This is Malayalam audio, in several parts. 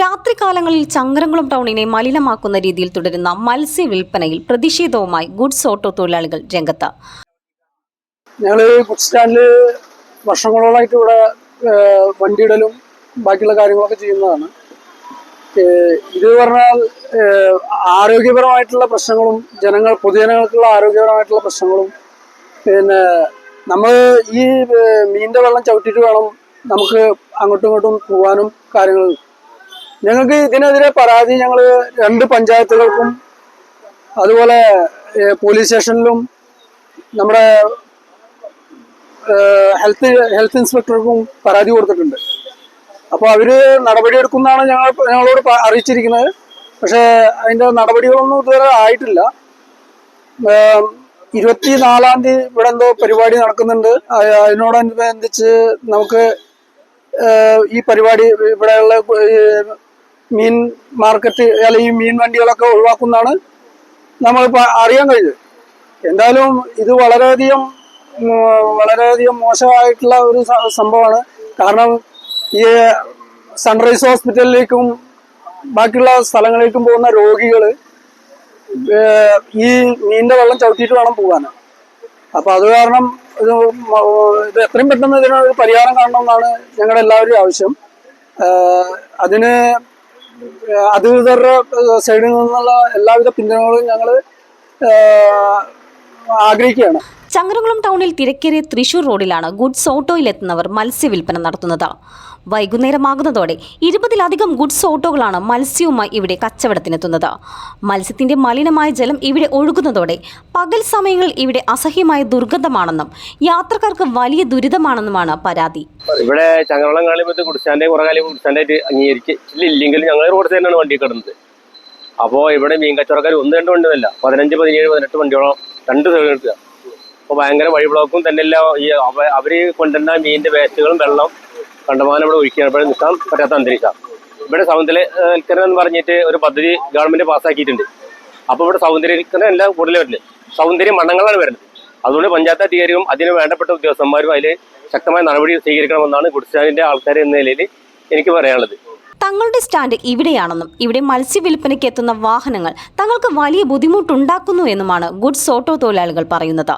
രാത്രികാലങ്ങളിൽ ചങ്ങരംകുളം ടൗണിനെ മലിനമാക്കുന്ന രീതിയിൽ തുടരുന്ന മത്സ്യ വിൽപ്പനയിൽ പ്രതിഷേധവുമായി ഗുഡ്സ് ഓട്ടോ തൊഴിലാളികൾ രംഗത്ത്. ഞങ്ങൾ ബസ് സ്റ്റാൻഡിൽ വർഷങ്ങളോളായിട്ട് ഇവിടെ വണ്ടിയിടലും ബാക്കിയുള്ള കാര്യങ്ങളൊക്കെ ചെയ്യുന്നതാണ്. ഇത് പറഞ്ഞാൽ ആരോഗ്യപരമായിട്ടുള്ള പ്രശ്നങ്ങളും പൊതുജനങ്ങൾക്കുള്ള ആരോഗ്യപരമായിട്ടുള്ള പ്രശ്നങ്ങളും പിന്നെ നമ്മൾ ഈ മീനിൻ്റെ വെള്ളം ചവിട്ടിയിട്ട് വേണം നമുക്ക് അങ്ങോട്ടും ഇങ്ങോട്ടും പോകാനും കാര്യങ്ങൾ. ഞങ്ങൾക്ക് ഇതിനെതിരെ പരാതി ഞങ്ങൾ 2 പഞ്ചായത്തുകൾക്കും അതുപോലെ പോലീസ് സ്റ്റേഷനിലും നമ്മുടെ ഹെൽത്ത് ഇൻസ്പെക്ടർക്കും പരാതി കൊടുത്തിട്ടുണ്ട്. അപ്പോൾ അവർ നടപടിയെടുക്കുന്നതാണ് ഞങ്ങളോട് അറിയിച്ചിരിക്കുന്നത്. പക്ഷേ അതിൻ്റെ നടപടികളൊന്നും ഇതുവരെ ആയിട്ടില്ല. 24-ാം തീയതി ഇവിടെ എന്തോ പരിപാടി നടക്കുന്നുണ്ട്. അതിനോടനുബന്ധിച്ച് നമുക്ക് ഈ പരിപാടി ഇവിടെയുള്ള മീൻ മാർക്കറ്റ് അല്ലെങ്കിൽ ഈ മീൻ വണ്ടികളൊക്കെ ഒഴിവാക്കുന്നതാണ് നമ്മളിപ്പോൾ അറിയാൻ കഴിഞ്ഞത്. എന്തായാലും ഇത് വളരെയധികം മോശമായിട്ടുള്ള ഒരു സംഭവമാണ്. കാരണം ഈ സൺറൈസ് ഹോസ്പിറ്റലിലേക്കും ബാക്കിയുള്ള സ്ഥലങ്ങളിലേക്കും പോകുന്ന രോഗികൾ ഈ മീനിൻ്റെ വെള്ളം ചവിട്ടിയിട്ട് വേണം പോകാൻ. അപ്പോൾ അത് കാരണം ഇത് എത്രയും പെട്ടെന്ന് ഇതിനൊരു പരിഹാരം കാണണമെന്നാണ് ഞങ്ങളുടെ എല്ലാവരുടെയും ആവശ്യം. അതിന് അധികൃതരുടെ സൈഡിൽ നിന്നുള്ള എല്ലാവിധ പിന്തുണകളും ഞങ്ങൾ ആഗ്രഹിക്കുകയാണ്. ചങ്ങരംകുളം ടൗണിൽ തിരക്കേറിയ തൃശൂർ റോഡിലാണ് ഗുഡ്സ് ഓട്ടോയിലെത്തുന്നവർ മത്സ്യവില്പന നടത്തുന്നത്. വൈകുന്നേരമാകുന്നതോടെ 20-ലധികം ഗുഡ്സ് ഓട്ടോകളാണ് മത്സ്യവുമായി ഇവിടെ കച്ചവടത്തിനെത്തുന്നത്. മത്സ്യത്തിന്റെ മലിനമായ ജലം ഇവിടെ ഒഴുകുന്നതോടെ പകൽ സമയങ്ങളിൽ ഇവിടെ അസഹ്യമായ ദുർഗന്ധമാണെന്നും യാത്രക്കാർക്ക് വലിയ ദുരിതമാണെന്നുമാണ് പരാതി. ഇവിടെ ചങ്ങരംകുളം കാളിമത്ത് ഗുഡ്സ്റ്റാൻഡ് കുറെ കാലം ഗുഡ്സ്റ്റാൻഡായിട്ട് അംഗീകരിച്ചില്ലെങ്കിൽ ഞങ്ങൾ റോഡ് സൈഡിലാണ് വണ്ടി കിടന്നത്. അപ്പോൾ ഇവിടെ മീൻ കച്ചവടക്കാർ 1-2 വണ്ടിയല്ല, 15, 17, 18 വണ്ടിയോളം 2 സൈഡിൽ എടുക്കുക. അപ്പോൾ ഭയങ്കര വഴി ബ്ലോക്കും തന്നെയല്ല. ഈ അവർ കൊണ്ടുവരുന്ന മീനിന്റെ വേസ്റ്റുകളും വെള്ളം കണ്ടമാനം ഇവിടെ ഒഴിക്കുകയാണ്. ഇവിടെ നിൽക്കാൻ പറ്റാത്ത അന്തരീക്ഷം. ഇവിടെ സൗന്ദര്യവൽക്കരണം എന്ന് പറഞ്ഞിട്ട് ഒരു പദ്ധതി ഗവൺമെന്റ് പാസ്സാക്കിയിട്ടുണ്ട്. അപ്പോൾ ഇവിടെ സൗന്ദര്യവൽക്കരണം എല്ലാം കൂടുതൽ വരുന്നത് സൗന്ദര്യ മണ്ണങ്ങളാണ് വരുന്നത്. അതുകൊണ്ട് പഞ്ചായത്ത് അധികാരികളും അതിന് വേണ്ടപ്പെട്ട ഉദ്യോഗസ്ഥന്മാരും അതിൽ ശക്തമായ നടപടി സ്വീകരിക്കണമെന്നാണ് ഗുഡ്സ് സ്റ്റാൻഡിന്റെ ആൾക്കാർ എന്ന നിലയിൽ എനിക്ക് പറയാനുള്ളത്. തങ്ങളുടെ സ്റ്റാൻഡ് ഇവിടെയാണെന്നും ഇവിടെ മത്സ്യവില്പനയ്ക്ക് എത്തുന്ന വാഹനങ്ങൾ തങ്ങൾക്ക് വലിയ ബുദ്ധിമുട്ടുണ്ടാക്കുന്നു എന്നുമാണ് ഗുഡ്സ് ഓട്ടോ തൊഴിലാളികൾ പറയുന്നത്.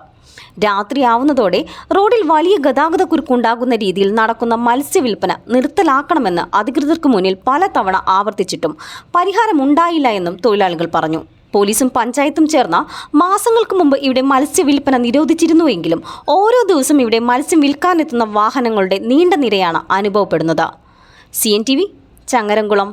രാത്രിയാവുന്നതോടെ റോഡിൽ വലിയ ഗതാഗതക്കുരുക്കുണ്ടാകുന്ന രീതിയിൽ നടക്കുന്ന മത്സ്യവില്പന നിർത്തലാക്കണമെന്ന് അധികൃതർക്ക് മുന്നിൽ പലതവണ ആവർത്തിച്ചിട്ടും പരിഹാരമുണ്ടായില്ല എന്നും തൊഴിലാളികൾ പറഞ്ഞു. പോലീസും പഞ്ചായത്തും ചേർന്ന മാസങ്ങൾക്ക് മുമ്പ് ഇവിടെ മത്സ്യവില്പന നിരോധിച്ചിരുന്നുവെങ്കിലും ഓരോ ദിവസം ഇവിടെ മത്സ്യം വിൽക്കാനെത്തുന്ന വാഹനങ്ങളുടെ നീണ്ട നിരയാണ് അനുഭവപ്പെടുന്നത്. CNTV ചങ്ങരംകുളം.